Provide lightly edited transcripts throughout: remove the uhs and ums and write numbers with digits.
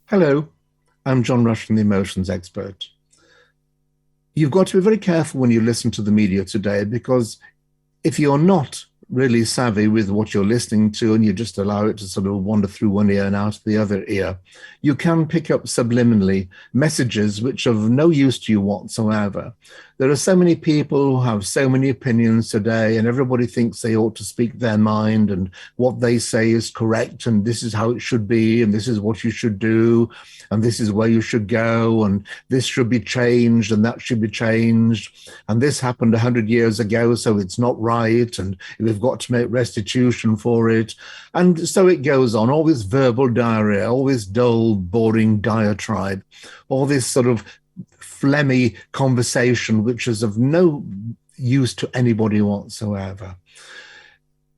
Hello, I'm John Rushton, the emotions expert. You've got to be very careful when you listen to the media today because if you're not really savvy with what you're listening to and you just allow it to sort of wander through one ear and out the other ear, you can pick up subliminally messages which are of no use to you whatsoever. There are so many people who have so many opinions today, and everybody thinks they ought to speak their mind and what they say is correct, and this is how it should be, and this is what you should do, and this is where you should go, and this should be changed, and that should be changed, and this happened 100 years ago, so it's not right, and we've got to make restitution for it. And so it goes on, all this verbal diarrhea, all this dull, boring diatribe, all this sort of phlegmy conversation, which is of no use to anybody whatsoever.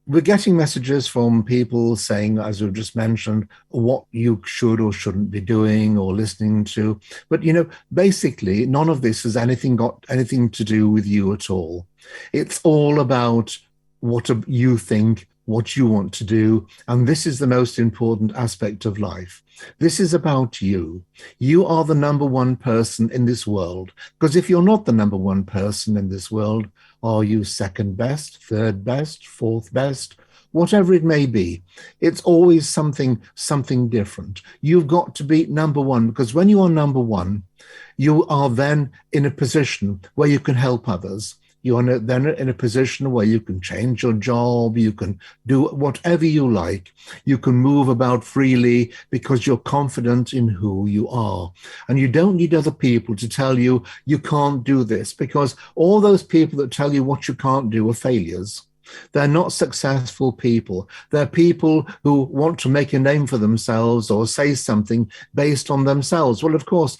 We're getting messages from people saying, as we've just mentioned, what you should or shouldn't be doing or listening to. But, basically, none of this has got anything to do with you at all. It's all about what you think, what you want to do. And this is the most important aspect of life. This is about you. You are the number one person in this world. Because if you're not the number one person in this world, are you second best, third best, fourth best? Whatever it may be, it's always something different. You've got to be number one, because when you are number one, you are then in a position where you can help others. You are then in a position where you can change your job, you can do whatever you like, you can move about freely because you're confident in who you are. And you don't need other people to tell you you can't do this, because all those people that tell you what you can't do are failures. They're not successful people. They're people who want to make a name for themselves or say something based on themselves. Well, of course,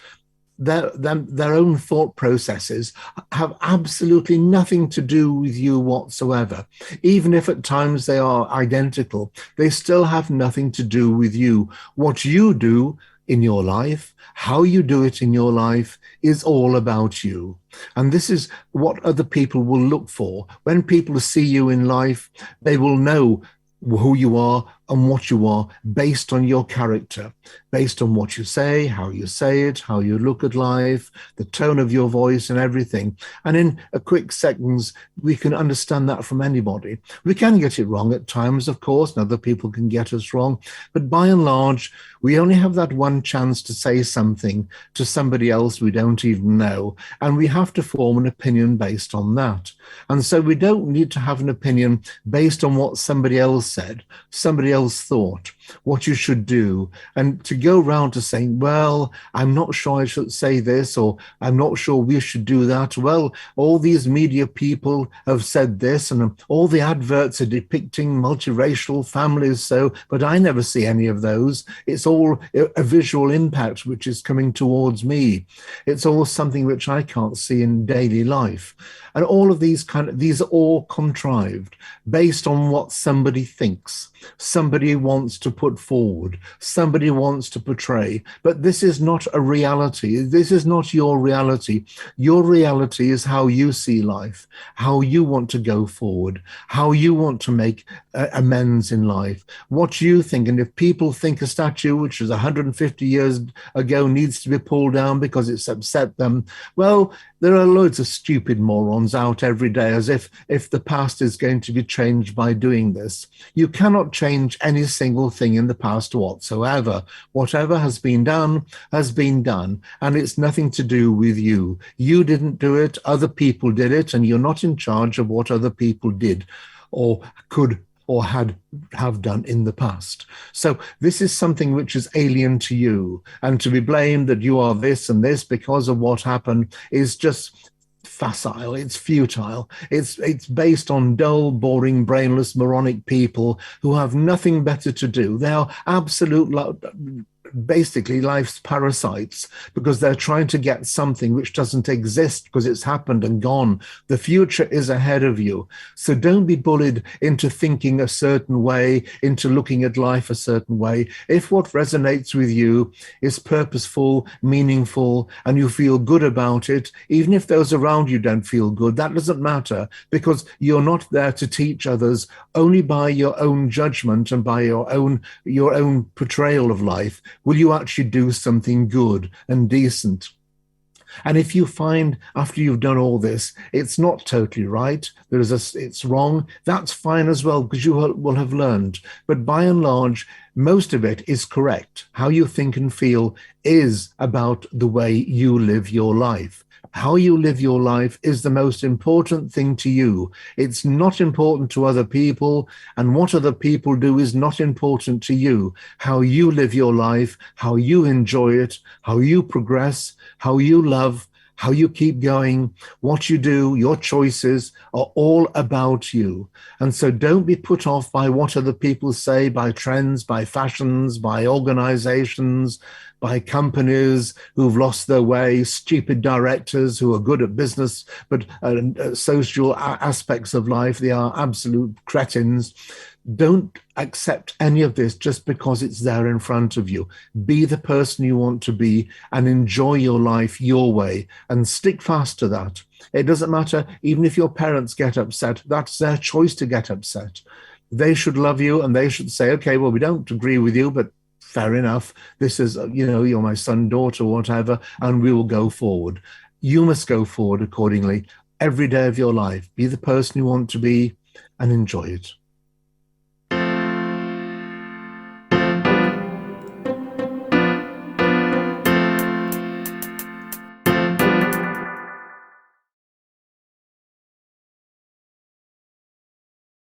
their own thought processes have absolutely nothing to do with you whatsoever. Even if at times they are identical, they still have nothing to do with you. What you do in your life, how you do it in your life, is all about you. And this is what other people will look for. When people see you in life, they will know who you are and what you are based on your character, based on what you say, how you say it, how you look at life, the tone of your voice and everything. And in a quick seconds, we can understand that from anybody. We can get it wrong at times, of course, and other people can get us wrong. But by and large, we only have that one chance to say something to somebody else we don't even know. And we have to form an opinion based on that. And so we don't need to have an opinion based on what somebody else said, somebody else thought, what you should do, and to go around to saying, well, I'm not sure I should say this, or I'm not sure we should do that. Well, all these media people have said this, and all the adverts are depicting multiracial families, but I never see any of those. It's all a visual impact which is coming towards me. It's all something which I can't see in daily life. And all of these are all contrived based on what somebody thinks, somebody wants to put forward, somebody wants to portray. But this is not a reality. This is not your reality. Your reality is how you see life, how you want to go forward, how you want to make amends in life, what you think. And if people think a statue which is 150 years ago needs to be pulled down because it's upset them, well, there are loads of stupid morons out every day as if the past is going to be changed by doing this. You cannot change any single thing in the past whatsoever. Whatever has been done, and it's nothing to do with you. You didn't do it, other people did it, and you're not in charge of what other people did or could or have done in the past. So this is something which is alien to you, and to be blamed that you are this and this because of what happened is just facile, it's futile, it's based on dull, boring, brainless, moronic people who have nothing better to do. They are basically life's parasites, because they're trying to get something which doesn't exist because it's happened and gone. The future is ahead of you. So don't be bullied into thinking a certain way, into looking at life a certain way. If what resonates with you is purposeful, meaningful, and you feel good about it, even if those around you don't feel good, that doesn't matter, because you're not there to teach others. Only by your own judgment and by your own portrayal of life Will you actually do something good and decent? And if you find after you've done all this, it's not totally right, it's wrong, that's fine as well, because you will have learned. But by and large, most of it is correct. How you think and feel is about the way you live your life. How you live your life is the most important thing to you. It's not important to other people, and what other people do is not important to you. How you live your life, how you enjoy it, how you progress, how you love, how you keep going, what you do, your choices are all about you. And so don't be put off by what other people say, by trends, by fashions, by organizations, by companies who've lost their way, stupid directors who are good at business, but social aspects of life, they are absolute cretins. Don't accept any of this just because it's there in front of you. Be the person you want to be and enjoy your life your way, and stick fast to that. It doesn't matter, even if your parents get upset, that's their choice to get upset. They should love you and they should say, okay, well, we don't agree with you, but fair enough. This is, you're my son, daughter, whatever, and we will go forward. You must go forward accordingly every day of your life. Be the person you want to be and enjoy it.